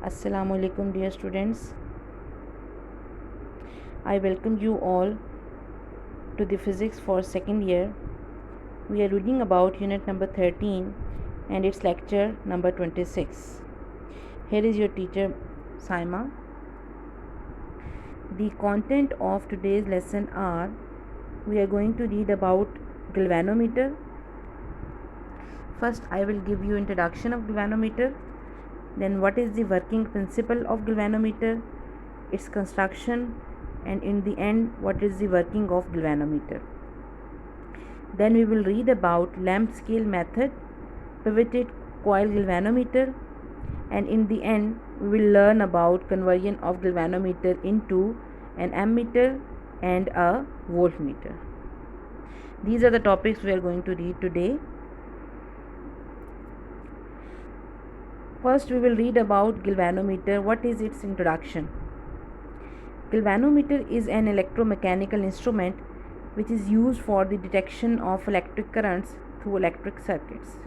Assalamu alaikum dear students. I welcome you all to the physics for second year. We are reading about unit number 13 and its lecture number 26. Here is your teacher Saima. The content of today's lesson are we are going to read about galvanometer. First I will give you introduction of galvanometer, then what is the working principle of galvanometer, its construction, and in the end what is the working of galvanometer. Then we will read about lamp scale method, pivoted coil galvanometer, and in the end we will learn about conversion of galvanometer into an ammeter and a voltmeter. These are the topics we are going to read today. First we will read about galvanometer. What is its introduction? Galvanometer is an electromechanical instrument which is used for the detection of electric currents through electric circuits.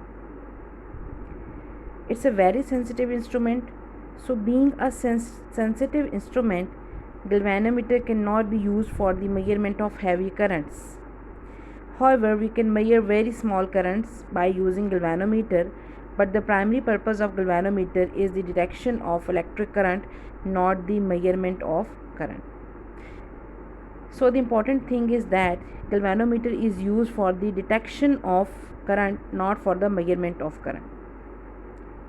It's a very sensitive instrument, so being a sensitive instrument, galvanometer cannot be used for the measurement of heavy currents. However, we can measure very small currents by using galvanometer, but the primary purpose of galvanometer is the detection of electric current, not the measurement of current. So the important thing is that galvanometer is used for the detection of current, not for the measurement of current.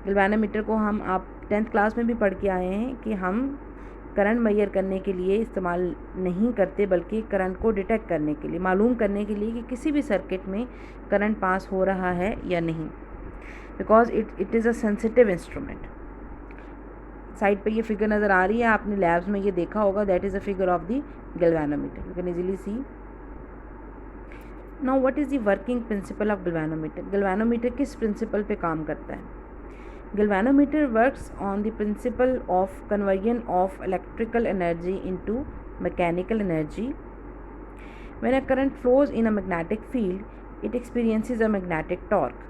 galvanometer को हम आप 10th class में भी पढ़ के आए हैं कि हम करंट मेजर करने के लिए इस्तेमाल नहीं करते, बल्कि करंट को डिटेक्ट करने के लिए, मालूम करने के लिए कि किसी भी सर्किट में करंट पास हो रहा है या नहीं, because it is a sensitive instrument. Side पे ये फिगर नज़र आ रही है, आपने लैब्स में ये देखा होगा. That is a figure of the galvanometer. You can easily see. Now what is the working principle of galvanometer? galvanometer किस principle पे काम करता है? galvanometer works on the principle of conversion of electrical energy into mechanical energy. When a current flows in a magnetic field, it experiences a magnetic torque.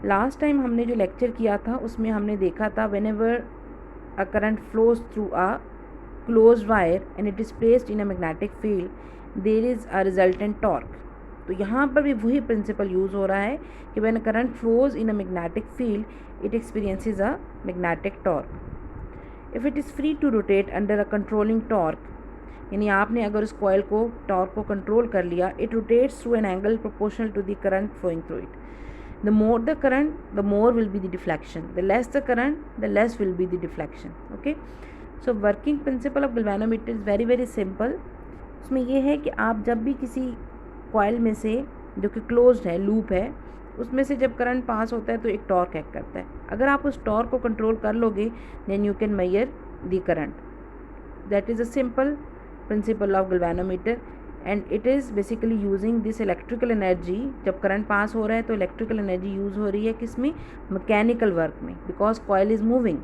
Last time हमने जो lecture किया था उसमें हमने देखा था whenever a current flows through a closed wire and it is placed in a magnetic field, there is a resultant torque. तो यहाँ पर भी वही प्रिंसिपल यूज़ हो रहा है कि when a current flows in a magnetic field, it experiences a magnetic torque. If it is free to rotate under a controlling torque, यानी आपने अगर उस कॉइल को टॉर्क को कंट्रोल कर लिया, it rotates through an angle proportional to the current flowing through it. The more the current, the more will be the deflection. The less the current, the less will be the deflection. Okay. So working principle of galvanometer is very very simple. उसमें ये है कि आप जब भी किसी coil में से जो कि क्लोज्ड है, लूप है, उसमें से जब करंट पास होता है तो एक टॉर्क एक्ट करता है. अगर आप उस टॉर्क को कंट्रोल कर लोगे, then you can measure the current. That is a simple principle of galvanometer and it is basically using this electrical energy. जब करंट पास हो रहा है तो इलेक्ट्रिकल एनर्जी यूज़ हो रही है किस में? मैकेनिकल वर्क में, because coil is moving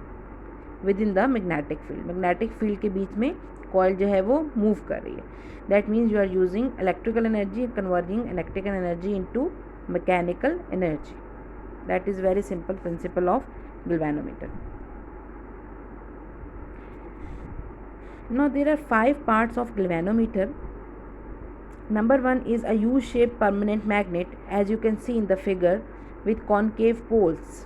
with in the magnetic field. Magnetic field के बीच में कॉइल जो है वो मूव कर रही है. That means you are using electrical energy converting electrical energy into mechanical energy. That is very simple principle of galvanometer. Now there are 5 parts of galvanometer. Number 1 is a U-shaped permanent magnet, as you can see in the figure, with concave poles.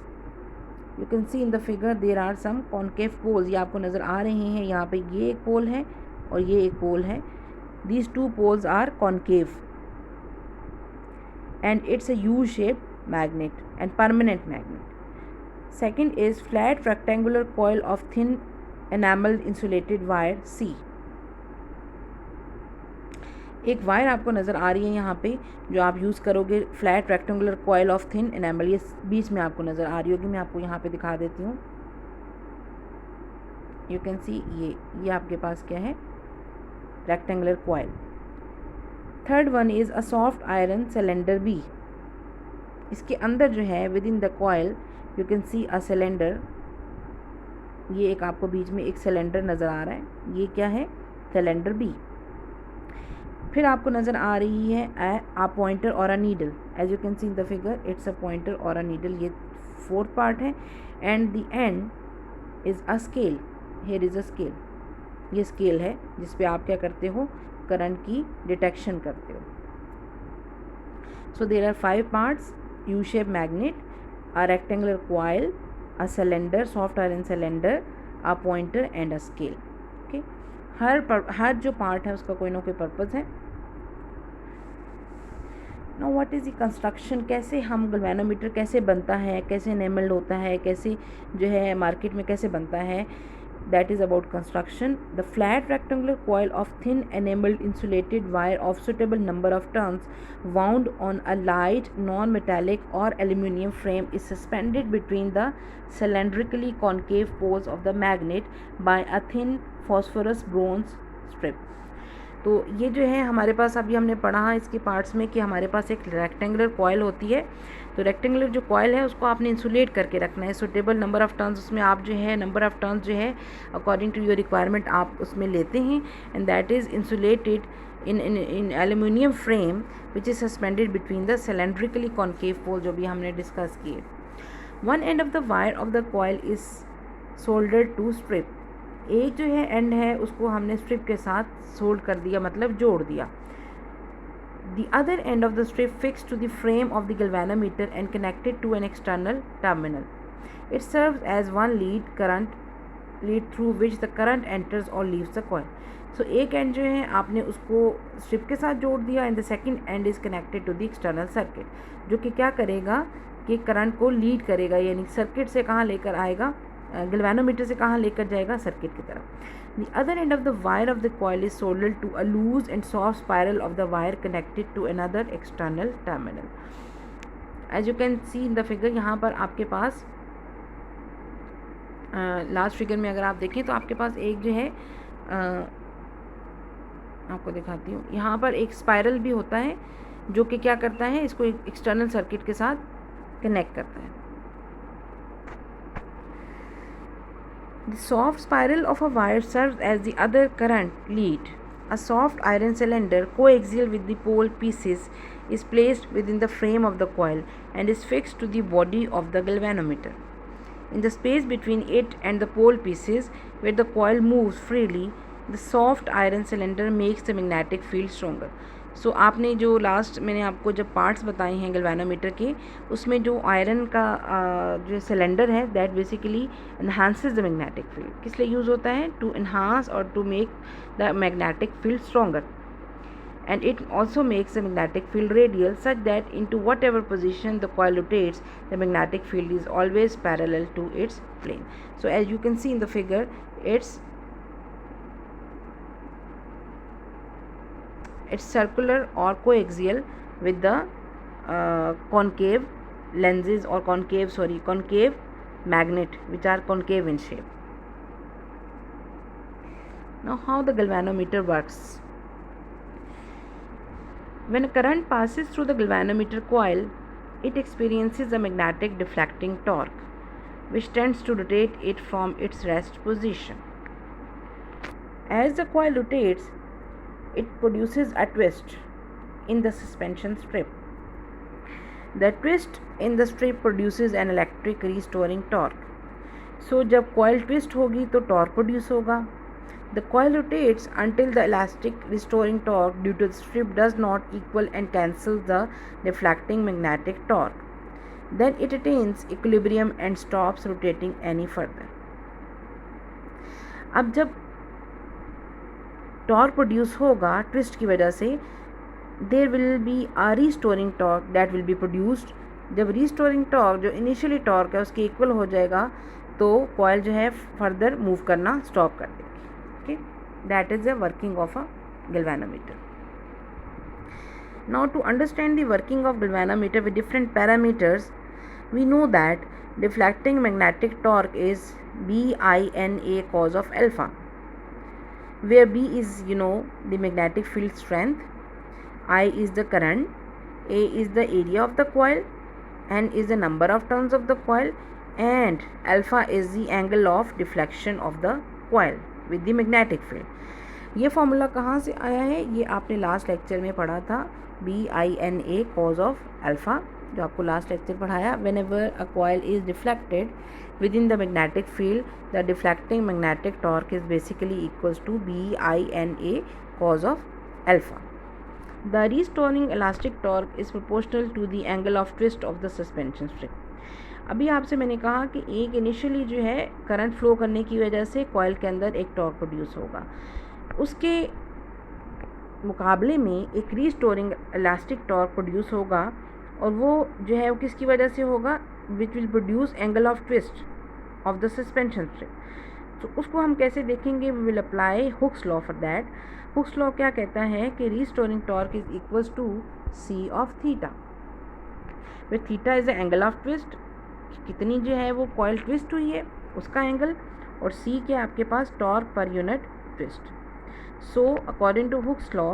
You can see in the figure there are some concave poles. ये आपको नज़र आ रहे हैं. यहाँ पे ये एक पोल है और ये एक पोल है. These two poles are concave and it's a U-shaped magnet and permanent magnet. Second is flat rectangular coil of thin enameled insulated wire C. एक वायर आपको नज़र आ रही है यहाँ पे जो आप यूज़ करोगे. Flat rectangular coil of thin enamel, ये बीच में आपको नज़र आ रही होगी. मैं आपको यहाँ पे दिखा देती हूँ. यू कैन सी ये आपके पास क्या है? Rectangular coil. Third one is a soft iron cylinder B. इसके अंदर जो है within the coil you can see a cylinder. ये एक आपको बीच में एक सिलेंडर नज़र आ रहा है. ये क्या है? Cylinder B. फिर आपको नज़र आ रही है a pointer और a needle. as you can see in the figure, it's a pointer और a needle. ये फोर्थ पार्ट है. And the end is a scale, here is a scale, ये स्केल है जिस पे आप क्या करते हो, करंट की डिटेक्शन करते हो. So there are 5 parts: U-shaped magnet, a rectangular coil, a cylinder, soft iron cylinder, a pointer and a scale. Okay, हर जो पार्ट है उसका कोई ना कोई पर्पज़ है. Now what is the construction, कैसे हम गैल्वेनोमीटर कैसे बनता है, कैसे एनेमल्ड होता है, कैसे जो है मार्केट में कैसे बनता है. That is about construction. The flat rectangular coil of thin enameled insulated wire of suitable number of turns wound on a light non-metallic or aluminium frame is suspended between the cylindrically concave poles of the magnet by a thin phosphorus bronze strip. तो ये जो है हमारे पास, अभी हमने पढ़ा इसके parts में कि हमारे पास एक रेक्टेंगुलर कॉयल होती है. तो रेक्टेंगुलर जो कॉयल है उसको आपने इंसुलेट करके रखना है. सुटेबल नंबर ऑफ़ टर्न्स, उसमें आप जो है नंबर ऑफ़ टर्न्स जो है अकॉर्डिंग टू योर रिक्वायरमेंट आप उसमें लेते हैं. And that is insulated in aluminium frame which is suspended between the cylindrically concave pole जो भी हमने डिस्कस किए. One end of the wire of the coil is soldered to strip. एक जो है एंड है उसको हमने स्ट्रिप के साथ सोल्ड कर दिया, मतलब जोड़ दिया. The other end of the strip fixed to the frame of the galvanometer and connected to an external terminal. It serves as one lead through which the current enters or leaves the coil. So एक end जो है आपने उसको strip के साथ जोड़ दिया and the second end is connected to the external circuit, जो कि क्या करेगा कि करंट को लीड करेगा, यानी सर्किट से कहाँ लेकर आएगा, गैल्वेनोमीटर से कहाँ लेकर जाएगा, सर्किट की तरफ. The other end of the wire of the coil is soldered to a loose and soft spiral of the wire connected to another external terminal. As you can see in the figure, यहाँ पर आपके पास last figure में अगर आप देखें तो आपके पास एक जो है आपको दिखाती हूँ, यहाँ पर एक स्पाइरल भी होता है जो कि क्या करता है, इसको एक एक्सटर्नल सर्किट के साथ कनेक्ट करता है. The soft spiral of a wire serves as the other current lead. A soft iron cylinder coaxial with the pole pieces is placed within the frame of the coil and is fixed to the body of the galvanometer. In the space between it and the pole pieces, where the coil moves freely, the soft iron cylinder makes the magnetic field stronger. सो आपने जो last मैंने आपको जब parts बताए हैं galvanometer के, उसमें जो आयरन का जो सिलेंडर है that basically enhances the magnetic field. किस लिए यूज़ होता है, टू एनहांस और to make the magnetic field stronger. And it also makes the magnetic field radial such that into whatever position the coil rotates, the magnetic field is always parallel to its plane. So as you can see in the figure, it's circular or coaxial with the concave lenses or concave magnet which are concave in shape. Now how the galvanometer works. When a current passes through the galvanometer coil, it experiences a magnetic deflecting torque, which tends to rotate it from its rest position. As the coil rotates, it produces a twist in the suspension strip. The twist in the strip produces an electric restoring torque. So, जब coil twist होगी तो torque produce होगा. The coil rotates until the elastic restoring torque due to the strip does not equal and cancels the deflecting magnetic torque. Then it attains equilibrium and stops rotating any further. अब जब torque produce होगा twist की वजह से, there will be a restoring torque that will be produced. जब restoring torque जो initially torque है उसके इक्वल हो जाएगा तो कॉयल जो है फर्दर मूव करना स्टॉप कर देगी. Okay, that is the working of a galvanometer. Now to understand the working of galvanometer with different parameters, we know that deflecting magnetic torque is BINA cos of alpha, where B is the magnetic field strength, I is the current, A is the area of the coil, N is the number of turns of the coil, and alpha is the angle of deflection of the coil with the magnetic field. ये formula कहाँ से आया है, ये आपने last lecture में पढ़ा था, BINA cos of alpha. जो आपको लास्ट लेक्चर पढ़ाया, whenever a coil is deflected within the magnetic field the deflecting magnetic torque is basically equals to BINA cos of alpha. The restoring elastic torque is proportional to the angle of twist of the suspension spring. अभी आपसे मैंने कहा कि एक initially जो है current flow करने की वजह से कॉयल के अंदर एक टॉर्क प्रोड्यूस होगा, उसके मुकाबले में एक रीस्टोरिंग इलास्टिक टॉर्क प्रोड्यूस होगा, और वो जो है वो किसकी वजह से होगा, which will produce angle of twist of the suspension spring. तो उसको हम कैसे देखेंगे, we will apply Hooke's law for that. Hooke's law क्या कहता है कि restoring torque is equals to C of theta, with theta is the angle of twist, कितनी जो है वो कॉयल ट्विस्ट हुई है उसका एंगल, और C के आपके पास टॉर्क पर unit twist. So according to Hooke's law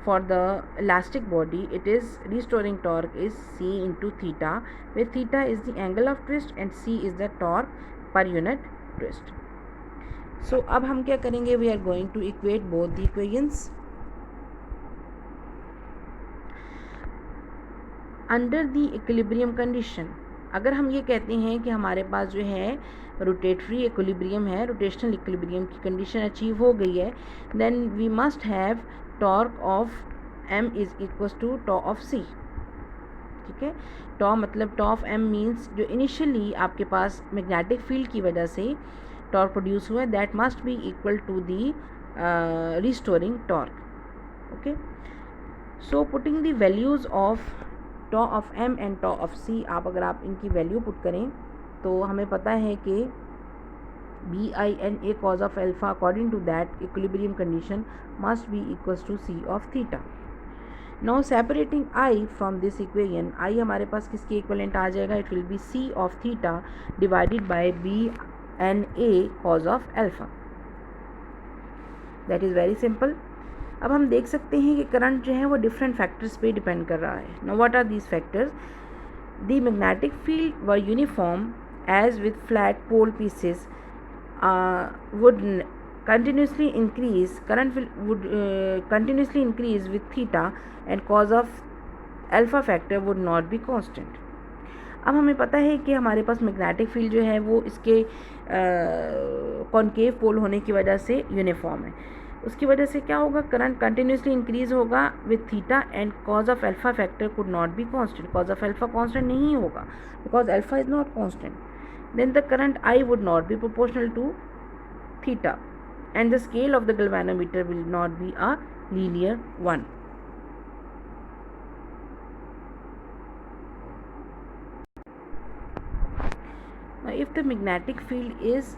for the elastic body it is restoring torque is C into theta, where theta is the angle of twist and C is the torque per unit twist. So अब हम क्या करेंगे, we are going to equate both the equations. Under the equilibrium condition, अगर हम ये कहते हैं कि हमारे पास जो है रोटेटरी इक्विलिब्रियम है, रोटेशनल इक्विलिब्रियम की कंडीशन अचीव हो गई है, then we must have torque of M is equals to tau of C. ठीक है, टॉ मतलब टॉ ऑफ M मीन्स जो इनिशियली आपके पास मैग्नेटिक फील्ड की वजह से टॉर्क प्रोड्यूस हुआ है, that must be equal to the restoring torque. Okay, so putting the values of tau of M and tau of C, आप अगर आप इनकी वैल्यू पुट करें तो हमें पता है कि BINA cos of alpha according to that equilibrium condition must be equals to C of theta. Now separating I from this equation, I हमारे पास किसके इक्वलेंट आ जाएगा, it will be C of theta divided by BNA cos of alpha. That is very simple. अब हम देख सकते हैं कि current जो है वो डिफरेंट फैक्टर्स पे डिपेंड कर रहा है. Now what are these factors? The magnetic field were uniform as with flat pole pieces would continuously increase, current would continuously increase with theta and cos of alpha factor would not be constant. अब हमें पता है कि हमारे पास magnetic field जो है वो इसके कॉन्केव पोल होने की वजह से यूनिफॉर्म है. उसकी वजह से क्या होगा, करंट कंटिन्यूसली इंक्रीज होगा with theta and cos of alpha factor could not be constant. Cos of alpha constant नहीं होगा because alpha is not constant. Then the current I would not be proportional to theta and the scale of the galvanometer will not be a linear one. Now if the magnetic field is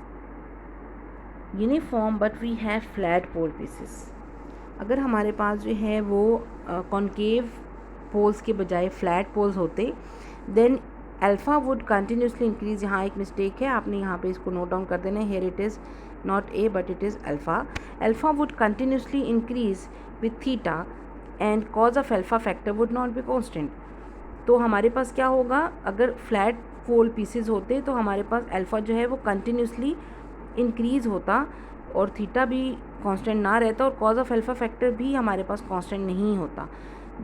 uniform but we have flat pole pieces, अगर हमारे पास जो है वो concave poles के बजाय flat poles होते, then alpha would continuously increase. यहाँ एक मिस्टेक है, आपने यहाँ पे इसको नोट डाउन कर देना है. Here it is not a but it is alpha. Alpha would continuously increase with theta and cos of alpha factor would not B constant. तो हमारे पास क्या होगा, अगर फ्लैट पोल पीसेस होते तो हमारे पास अल्फ़ा जो है वो कंटिन्यूसली इंक्रीज़ होता और थीटा भी कांस्टेंट ना रहता और कॉज ऑफ अल्फा फैक्टर भी हमारे पास कांस्टेंट नहीं होता.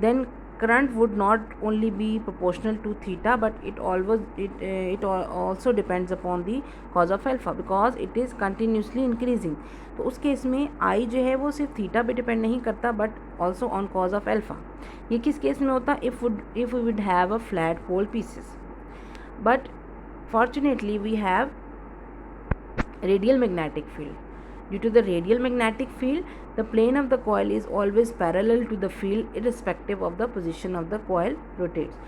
Then current would not only be proportional to theta but it also depends upon the cos of alpha because it is continuously increasing. तो उस केस में आई जो है वो सिर्फ थीटा पे डिपेंड नहीं करता but also on cos of alpha. ये किस केस में होता, if we would have a flat pole pieces. But fortunately we have radial magnetic field. Due to the radial magnetic field, the plane of the coil is always parallel to the field irrespective of the position of the coil rotates.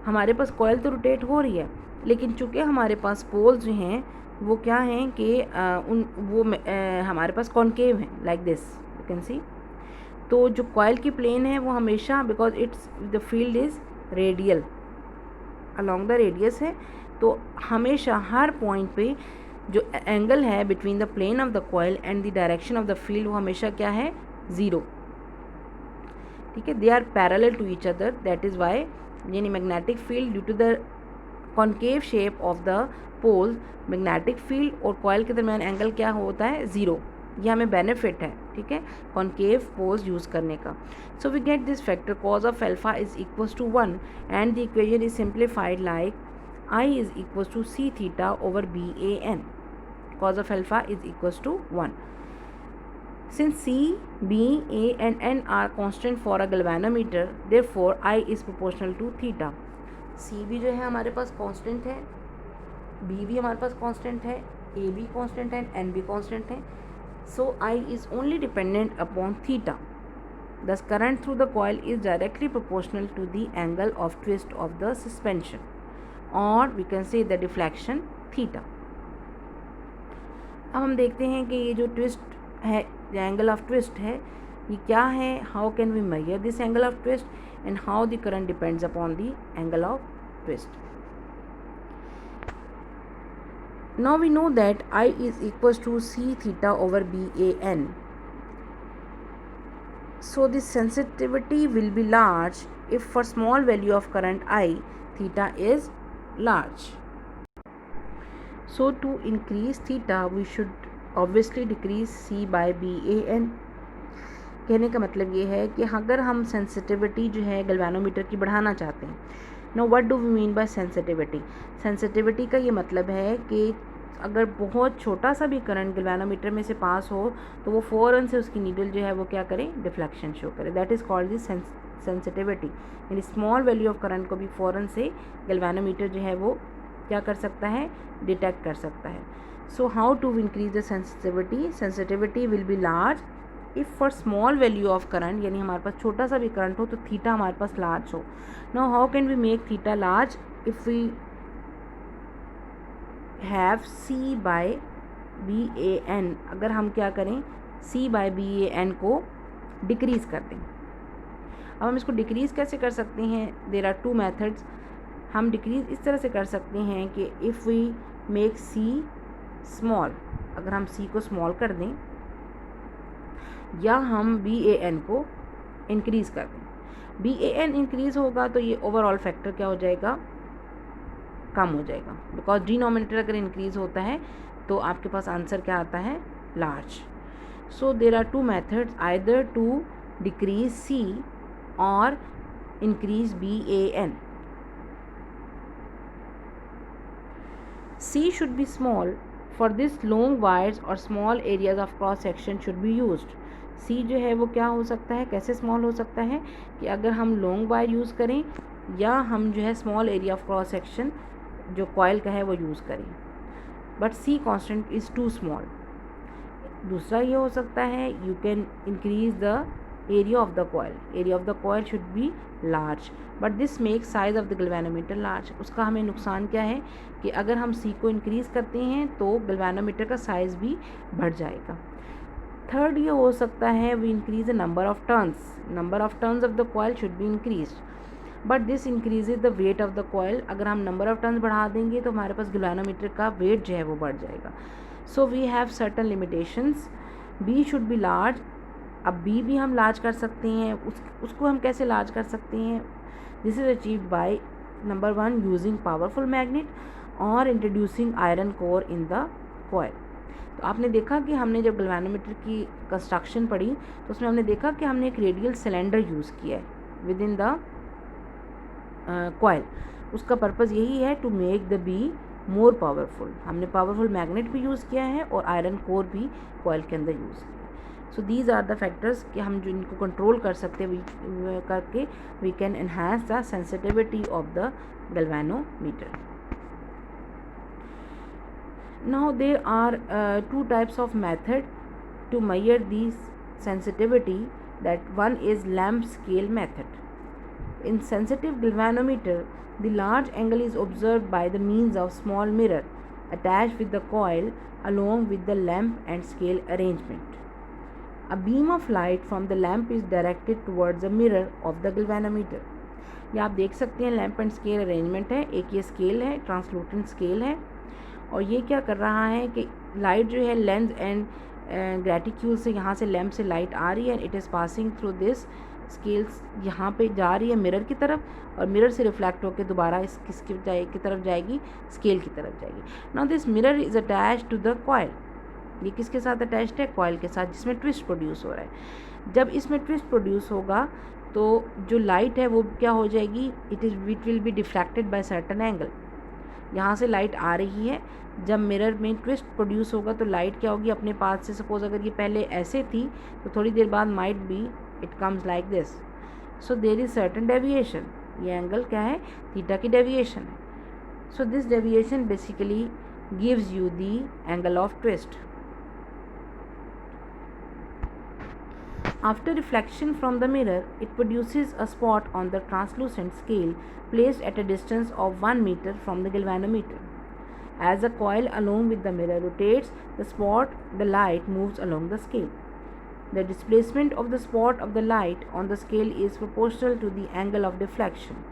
हमारे पास coil तो rotate हो रही है लेकिन चूँकि हमारे पास poles जो हैं वो क्या हैं कि हमारे पास कॉन्केव हैं like this you can see. तो जो coil की प्लेन है वो हमेशा because it's the field is radial along the radius है, तो हमेशा हर पॉइंट पे जो एंगल है between the plane of the coil and the direction of the field वो हमेशा क्या है, ज़ीरो. ठीक है, they are parallel to each other. That is why यानी magnetic field due to the concave shape of the pole, magnetic field और coil के दरमियान एंगल क्या होता है, ज़ीरो. ये हमें बेनिफिट है, ठीक है, कॉन्केव पोज यूज़ करने का. So we get this factor cos of alpha is equals to 1 and the equation is simplified like I is equals to C theta over B A N. cos of alpha is equals to 1. Since C, B, A and N are constant for a galvanometer, therefore I is proportional to theta. C भी जो है हमारे पास constant है, B भी हमारे पास constant है, A भी constant है, N भी constant है. So I is only dependent upon theta. Thus current through the coil is directly proportional to the angle of twist of the suspension, or we can say the deflection theta. अब हम देखते हैं कि ये जो twist है, जो angle of twist है, ये क्या है. How can we measure this angle of twist and how the current depends upon the angle of twist. Now we know that I is equals to C theta over B A N. So this sensitivity will be large if for small value of current I theta is large. So to increase theta we should obviously decrease C by BAN. कहने का मतलब ये है कि अगर हम sensitivity जो है गैल्वेनोमीटर की बढ़ाना चाहते हैं. No what do we mean by sensitivity. Sensitivity का ये मतलब है कि अगर बहुत छोटा सा भी करंट गैल्वेनोमीटर में से पास हो तो वो फ़ौरन से उसकी नीडल जो है वो क्या करे, डिफ्लेक्शन शो करे. That is called this sensitivity. यानी स्मॉल वैल्यू ऑफ करंट को भी फ़ौरन से गैल्वेनोमीटर जो है वो क्या कर सकता है, डिटेक्ट कर सकता है. So how to increase the sensitivity. Sensitivity will be large if for small value of current, यानी हमारे पास छोटा सा भी करंट हो तो थीटा हमारे पास लार्ज हो. Now how can we make theta large. If we have C by B A N, अगर हम क्या करें, C by B A N को डिक्रीज़ कर दें. अब हम इसको डिक्रीज़ कैसे कर सकते हैं. There are 2 methods. हम डिक्रीज़ इस तरह से कर सकते हैं कि if we make C small, अगर हम सी को स्मॉल कर दें, या हम बी ए एन को इंक्रीज़ कर दें. बी ए एन इंक्रीज़ होगा तो ये ओवरऑल फैक्टर क्या हो जाएगा, कम हो जाएगा. बिकॉज डिनोमिनेटर अगर इंक्रीज़ होता है तो आपके पास आंसर क्या आता है, large. So there are 2 methods, either to decrease C और increase B A N. C should be small. For this long wires or small areas of cross section should be used. C जो है वो क्या हो सकता है, कैसे small हो सकता है कि अगर हम लॉन्ग वायर यूज़ करें या हम जो है small area of cross section जो कॉयल का है वो यूज़ करें. But C constant is too small. दूसरा ये हो सकता है, you can increase the area of the coil. Area of the coil should be large, but this make size of the galvanometer large. उसका हमें नुकसान क्या है कि अगर हम सी को इंक्रीज़ करते हैं तो गैल्वेनोमीटर का साइज़ भी बढ़ जाएगा. थर्ड ये हो सकता है, we increase the number of turns. Number of turns of the coil should be increase, but this increases the weight of the coil. अगर हम नंबर ऑफ टर्न्स बढ़ा देंगे तो हमारे पास गैल्वेनोमीटर का वेट जो है वो बढ़ जाएगा. So we have certain limitations. B should be large. अब बी भी हम लार्ज कर सकते हैं. उसको हम कैसे लार्ज कर सकते हैं. This is achieved by number 1 using powerful magnet और introducing iron core in the coil. तो आपने देखा कि हमने जब गैल्वेनोमीटर की कंस्ट्रक्शन पढ़ी तो उसमें हमने देखा कि हमने एक रेडियल सिलेंडर यूज़ किया है विद इन द कॉयल. उसका पर्पज़ यही है to make the B more powerful. हमने पावरफुल मैग्नेट भी यूज़ किया है और आयरन कोर भी कॉयल के अंदर यूज़ किया. So these are the factors कि हम जो इनको कंट्रोल कर सकते हैं करके we can enhance the sensitivity of the galvanometer. Now there are 2 types of method to measure these sensitivity. That one is lamp scale method. In sensitive galvanometer, the large angle is observed by the means of small mirror attached with the coil along with the lamp and scale arrangement. A beam of light from the lamp is directed towards the mirror of the galvanometer. ये आप देख सकते हैं lamp and scale arrangement है. एक ये scale है, ट्रांसलूटेंट scale है, और ये क्या कर रहा है कि लाइट जो है लेंस एंड ग्रेटिक्यूल से यहाँ से लैम्प से लाइट आ रही है. It is passing through this scales, यहाँ पे जा रही है मिरर की तरफ और मिरर से रिफ्लेक्ट होकर दोबारा इस किसकी तरफ जाएगी, स्केल की तरफ जाएगी. Now this mirror is attached to the coil. ये किसके साथ अटैच्ड है? कॉइल के साथ, जिसमें ट्विस्ट प्रोड्यूस हो रहा है। जब इसमें ट्विस्ट प्रोड्यूस होगा तो जो लाइट है वो क्या हो जाएगी? It will be diffracted by certain angle. यहाँ से लाइट आ रही है, जब मिरर में ट्विस्ट प्रोड्यूस होगा तो लाइट क्या होगी? अपने पाथ से, सपोज अगर ये पहले ऐसे थी तो थोड़ी देर बाद might be it comes like this, so there is certain deviation. ये एंगल क्या है? थीटा की डेविएशन है। So this deviation basically gives you the angle of twist. After reflection from the mirror, it produces a spot on the translucent scale placed at a distance of 1 meter from the galvanometer. As the coil along with the mirror rotates, the light moves along the scale. The displacement of the spot of the light on the scale is proportional to the angle of deflection,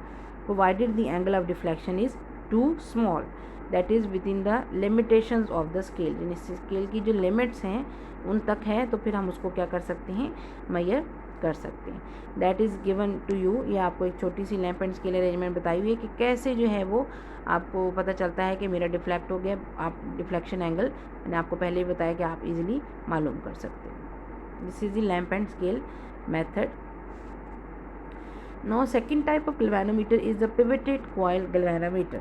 provided the angle of deflection is too small, that is within the limitations of the scale. यानी scale की जो limits हैं उन तक है तो फिर हम उसको क्या कर सकते हैं? मेजर कर सकते हैं। That is given to you. ये आपको एक छोटी सी लैंप एंड स्केल अरेंजमेंट बताई हुई है कि कैसे जो है वो आपको पता चलता है कि मेरा डिफ्लेक्ट हो गया। आप डिफ्लेक्शन एंगल मैंने आपको पहले ही बताया कि आप इजीली मालूम कर सकते हैं। This is the lamp and scale method. Now second type of galvanometer is the pivoted coil galvanometer.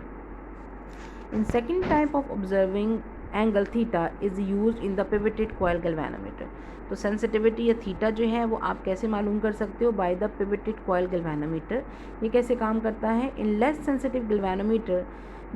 In second type of observing angle theta is used in the pivoted coil galvanometer. तो sensitivity या theta जो है वो आप कैसे मालूम कर सकते हो? By the pivoted coil galvanometer. ये कैसे काम करता है? In less sensitive galvanometer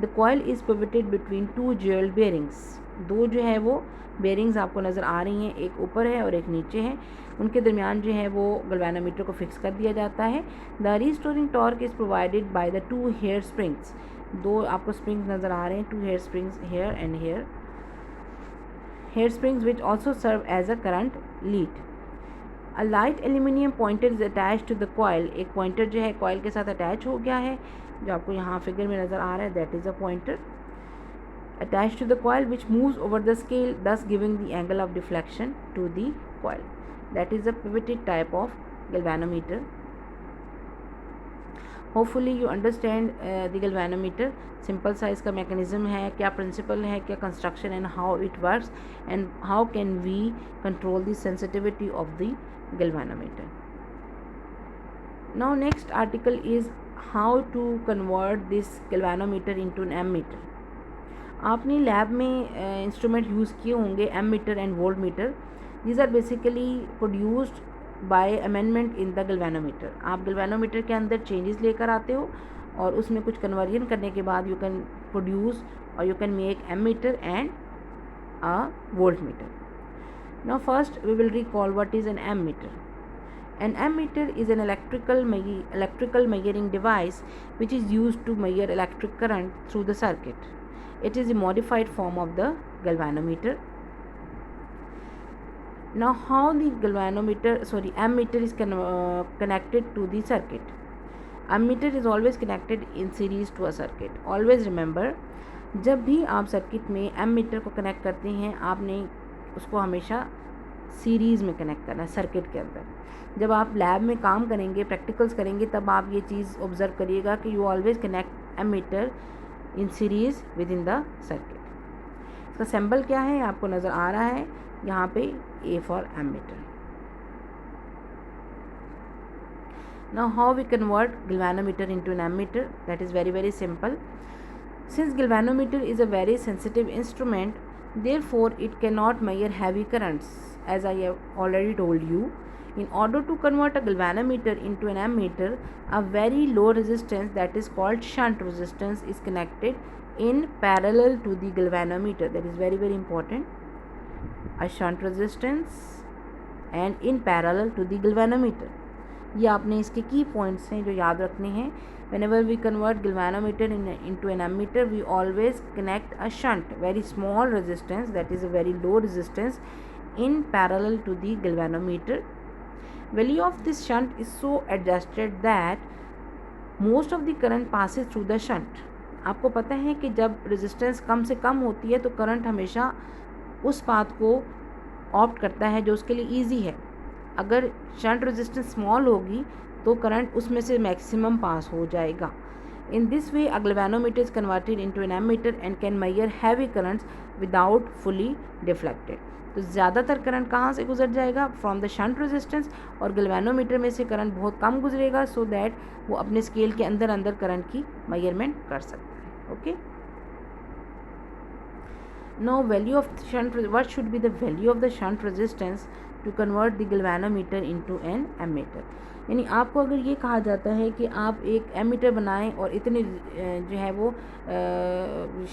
the coil is pivoted between two jewelled bearings. दो जो है वो बेयरिंग्स आपको नज़र आ रही हैं, एक ऊपर है और एक नीचे है। उनके दरमियान जो है वो गैल्वेनोमीटर को फिक्स कर दिया जाता है। The restoring torque is provided by the two hair springs. दो आपको स्प्रिंग्स नज़र आ रहे हैं, two hair springs here and here springs which also serve as a current lead. A light aluminium pointer is attached to the coil. एक pointer जो है coil के साथ अटैच हो गया है, जो आपको यहाँ फिगर में नज़र आ रहा है, that is a pointer attached to the coil which moves over the scale, thus giving the angle of deflection to the coil. That is a pivoted type of galvanometer. Hopefully you understand the galvanometer. Simple size का mechanism है, क्या principle है, क्या construction and how it works and how can we control the sensitivity of the galvanometer. Now next article is how to convert this galvanometer into an ammeter. आपने lab में instrument use किए होंगे, ammeter and voltmeter. These are basically produced by amendment in the galvanometer. आप galvanometer के अंदर changes लेकर आते हो और उसमें कुछ कन्वर्जन करने के बाद यू कैन प्रोड्यूस और you can make ammeter and a voltmeter. Now first we will recall what is an ammeter. An ammeter is an electrical measuring device which is used to measure electric current through the circuit. It is a modified form of the galvanometer. Now how the ammeter is connected to the circuit. Ammeter is always connected in series to a circuit. Always remember, जब भी आप circuit में ammeter को connect करते हैं आपने उसको हमेशा सीरीज़ में कनेक्ट करना है सर्किट के अंदर। जब आप लैब में काम करेंगे, प्रैक्टिकल्स करेंगे, तब आप ये चीज़ ऑब्ज़र्व करिएगा कि you always connect ammeter in series within the circuit. इसका सिंबल क्या है आपको नज़र आ रहा है यहाँ पे, A for ammeter. Now how we convert galvanometer into an ammeter? That is very simple. Since galvanometer is a very sensitive instrument, therefore it cannot measure heavy currents, as I have already told you. In order to convert a galvanometer into an ammeter, a very low resistance, that is called shunt resistance, is connected in parallel to the galvanometer. That is very important. A shunt resistance and in parallel to the galvanometer. ये आपने इसके की points हैं जो याद रखने हैं। Whenever we convert galvanometer into an ammeter, we always connect a shunt, very small resistance, that is a very low resistance, in parallel to the galvanometer. Value of this shunt is so adjusted that most of the current passes through the shunt. आपको पता है कि जब resistance कम से कम होती है तो current हमेशा उस पाथ को ऑप्ट करता है जो उसके लिए ईजी है। अगर शंट रेजिस्टेंस स्मॉल होगी तो करंट उसमें से मैक्सिमम पास हो जाएगा। In this way, a galvanometer is converted into an ammeter and can measure heavy currents without fully deflected. तो ज़्यादातर करंट कहाँ से गुजर जाएगा? फ्रॉम द शंट रेजिस्टेंस, और गैल्वेनोमीटर में से करंट बहुत कम गुजरेगा, सो दैट वो अपने स्केल के अंदर अंदर करंट की मेजरमेंट कर सकता है. Okay. Now value of shunt, what should be the value of the shunt resistance to convert the galvanometer into an ammeter? यानी आपको अगर ये कहा जाता है कि आप एक एमीटर बनाएं और इतनी जो है वो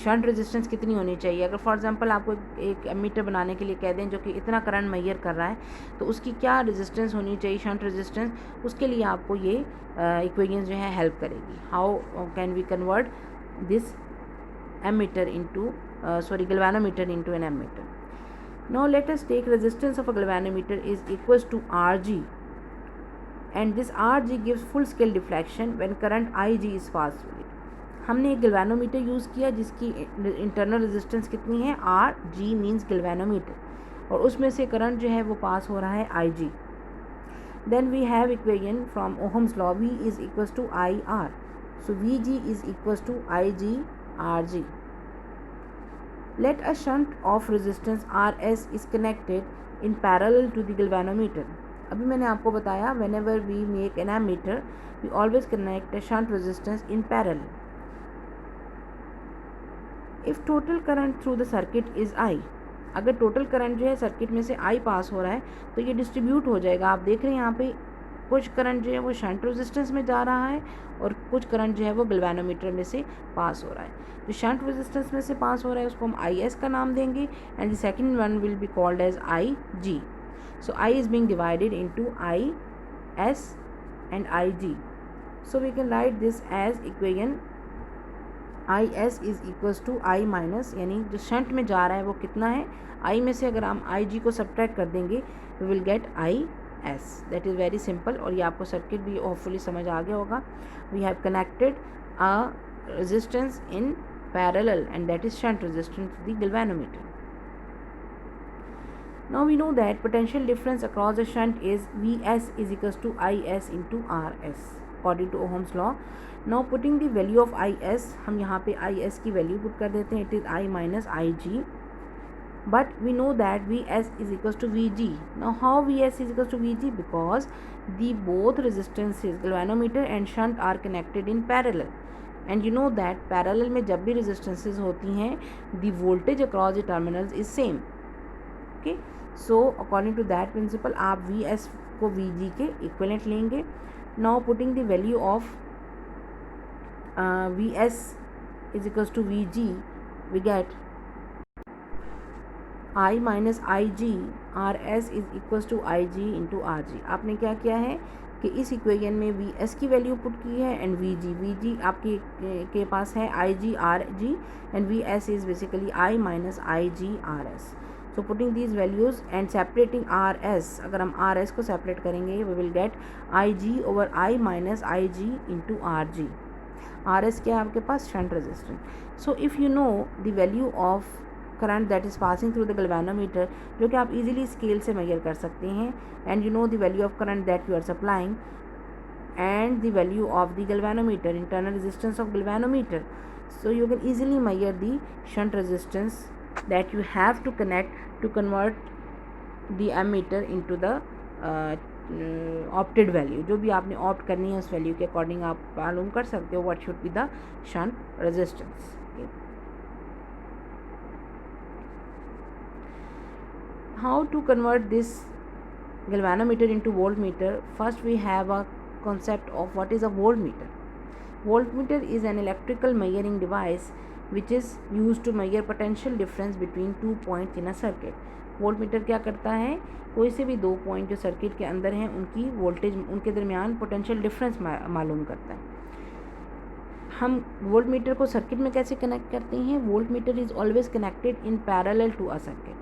शंट रेजिस्टेंस कितनी होनी चाहिए. अगर फॉर एग्जांपल आपको एक एमीटर बनाने के लिए कह दें जो कि इतना करंट मेजर कर रहा है, तो उसकी क्या रेजिस्टेंस होनी चाहिए, शंट रेजिस्टेंस, उसके लिए आपको ये इक्वेशन जो है हेल्प करेगी. How can we convert this ammeter into galvanometer into an ammeter. Now let us take resistance of a galvanometer is equals to Rg, and this Rg gives full scale deflection when current Ig is passed through it. हमने एक galvanometer use किया जिसकी internal resistance कितनी है, Rg means galvanometer, और उसमें से current जो है वो पास हो रहा है Ig. Then we have equation from Ohm's law, V is equals to IR. So Vg is equals to Ig Rg. Let a shunt of resistance Rs is connected in parallel to the galvanometer. अभी मैंने आपको बताया whenever we make an ammeter we always connect a shunt resistance in parallel. If total current through the circuit is I, अगर total current जो है circuit में से I पास हो रहा है तो ये डिस्ट्रीब्यूट हो जाएगा. आप देख रहे हैं यहाँ पे कुछ करंट जो है वो शंट रेजिस्टेंस में जा रहा है और कुछ करंट जो है वो गैल्वेनोमीटर में से पास हो रहा है. जो शंट रेजिस्टेंस में से पास हो रहा है उसको हम IS का नाम देंगे, and the second one will be called as IG. So I is being divided into IS and IG. So we can write this as equation IS is equals to I minus, यानी जो shunt में जा रहा है वो कितना है, I में से अगर हम IG को सब्ट्रैक्ट कर देंगे we will get IS. That is very simple, और ये आपको सर्किट भी होपफुली समझ आ गया होगा. We have connected a resistance in parallel and that is shunt resistance to the galvanometer. Now we know that potential difference across the shunt is Vs is equals to IS into Rs according to Ohm's law. Now putting the value of IS, हम यहाँ पे IS की value put कर देते हैं. It is I minus IG. But we know that Vs is equals to Vg. Now how Vs is equals to Vg? Because the both resistances galvanometer and shunt are connected in parallel, and you know that parallel में जब भी resistances होती हैं the voltage across the terminals is same. Okay, so according to that principle आप Vs को Vg के equivalent लेंगे. Now putting the value of Vs is equals to Vg, we get I minus IG Rs is equals to IG into Rg. आपने क्या किया है कि इस इक्वेशन में Vs की वैल्यू पुट की है एंड Vg आपके के पास है IG Rg and Vs is basically I minus IG Rs. So putting these values and separating Rs, अगर हम Rs को सेपरेट करेंगे we will get IG over I minus IG into Rg. Rs क्या है आपके पास, shunt resistance. So if you know the value of current that is passing through the galvanometer, जो कि आप इजीली स्केल से मेजर कर सकते हैं, and you know the value of current that you are supplying and the value of the galvanometer, internal resistance of galvanometer, so you can easily measure the shunt resistance that you have to connect to convert the ammeter into the opted value. जो भी आपने opt करनी है उस value के according आप मालूम कर सकते हो what should be the shunt resistance. How to convert this galvanometer into voltmeter? First we have a concept of what is a voltmeter. Voltmeter is an electrical measuring device which is used to measure potential difference between 2 points in a circuit. Voltmeter क्या करता है, कोई से भी 2 point जो circuit के अंदर हैं उनकी वोल्टेज, उनके दरमियान पोटेंशियल डिफरेंस मालूम करता है. हम वोल्टमीटर को सर्किट में कैसे कनेक्ट करते हैं? Voltmeter is always connected in parallel to a circuit.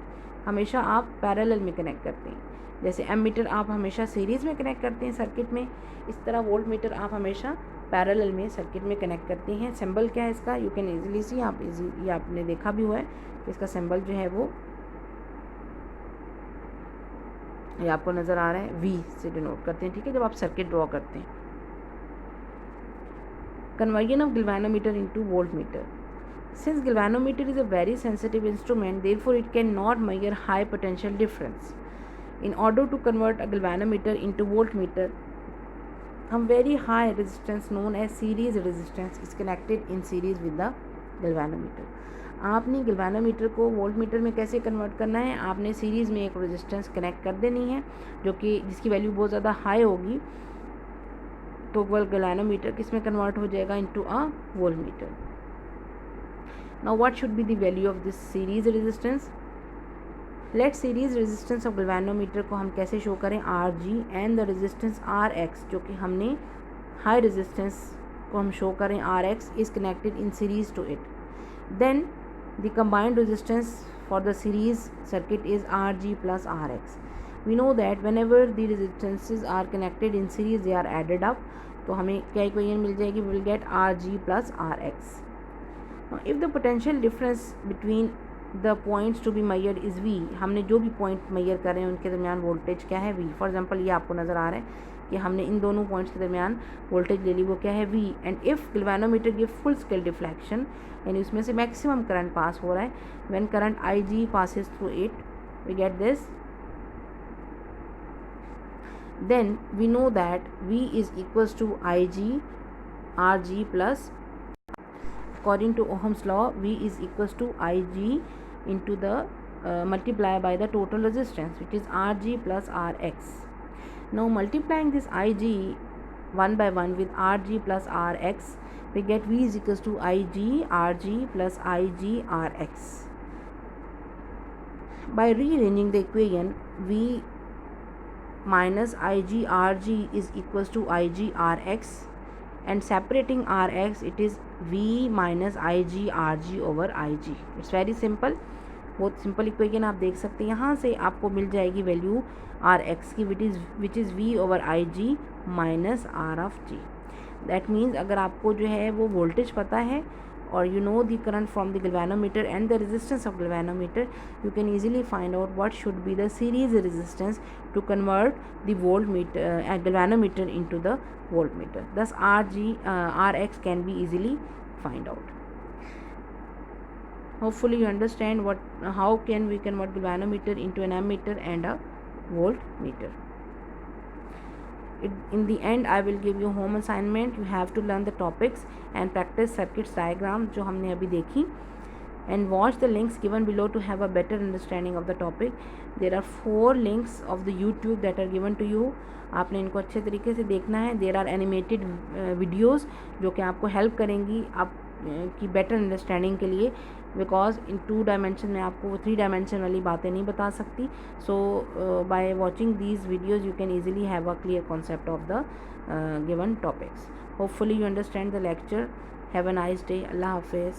हमेशा आप पैरेलल में कनेक्ट करते हैं. जैसे एमीटर आप हमेशा सीरीज़ में कनेक्ट करते हैं सर्किट में, इस तरह वोल्टमीटर आप हमेशा पैरेलल में सर्किट में कनेक्ट करते हैं. सिंबल क्या है इसका, यू कैन इजीली सी, आप ये आपने देखा भी हुआ है कि इसका सिंबल जो है वो ये आपको नज़र आ रहा है, वी से डिनोट करते हैं. ठीक है, जब आप सर्किट ड्रॉ करते हैं. Conversion of galvanometer into voltmeter. Since galvanometer is a very sensitive instrument, therefore it cannot measure high potential difference. In order to convert a galvanometer into voltmeter, a very high resistance known as series resistance is connected in series with the galvanometer. आपने galvanometer को voltmeter में कैसे convert करना है, आपने series में एक resistance connect कर देनी है जो कि जिसकी वैल्यू बहुत ज़्यादा हाई होगी, तो वह galvanometer किस में कन्वर्ट हो जाएगा, into a voltmeter. Now what should be the value of this series resistance? Let series resistance of galvanometer को हम कैसे शो करें, Rg and the resistance Rx, जो कि हमने high resistance को हम शो करें Rx is connected in series to it. Then the combined resistance for the series circuit is Rg plus Rx. We know that whenever the resistances are connected in series, they are added up. तो हमें क्या equation मिल जाएगी, we will get Rg plus Rx. Now if the potential difference between the points to be measured is V, हमने जो भी point major कर रहे हैं उनके दरमियान वोल्टेज क्या है, V. फॉर एग्जांपल ये आपको नज़र आ रहा है कि हमने इन दोनों पॉइंट्स के दरमियान वोल्टेज ले ली, वो क्या है, V. And if galvanometer give full scale deflection, यानी उसमें से मैक्सिमम करंट पास हो रहा है, when current Ig passes through it, we get this. Then we know that V is equals to Ig Rg plus, according to Ohm's law, V is equals to Ig into the multiply by the total resistance, which is Rg plus Rx. Now multiplying this Ig one by one with Rg plus Rx, we get V is equals to Ig Rg plus Ig Rx. By rearranging the equation, V minus Ig Rg is equals to Ig Rx, and separating Rx, it is V minus Ig Rg over Ig. It's very simple, बहुत simple equation आप देख सकते हैं. यहाँ से आपको मिल जाएगी value Rx की, which is V over Ig minus R of G. That means अगर आपको जो है वो वोल्टेज पता है और you know the current from the galvanometer and the resistance of galvanometer, you can easily find out what should be the series resistance to convert the voltmeter galvanometer into the voltmeter. Thus Rx can be easily find out. Hopefully you understand how can we convert galvanometer into an ammeter and a voltmeter. In the end I will give you home assignment. You have to learn the topics and practice circuits diagram जो हमने अभी देखी, and watch the links given below to have a better understanding of the topic. There are 4 links of the YouTube that are given to you. आपने इनको अच्छे तरीके से देखना है. There are animated videos जो कि आपको हेल्प करेंगी आप की बेटर अंडरस्टैंडिंग के लिए, बिकॉज इन 2 डायमेंशन में आपको वो 3 डायमेंशन वाली बातें नहीं बता सकती. So by watching these videos you can easily have a clear concept of the given topics. Hopefully you understand the lecture. Have a nice day. अल्लाह हाफिज़.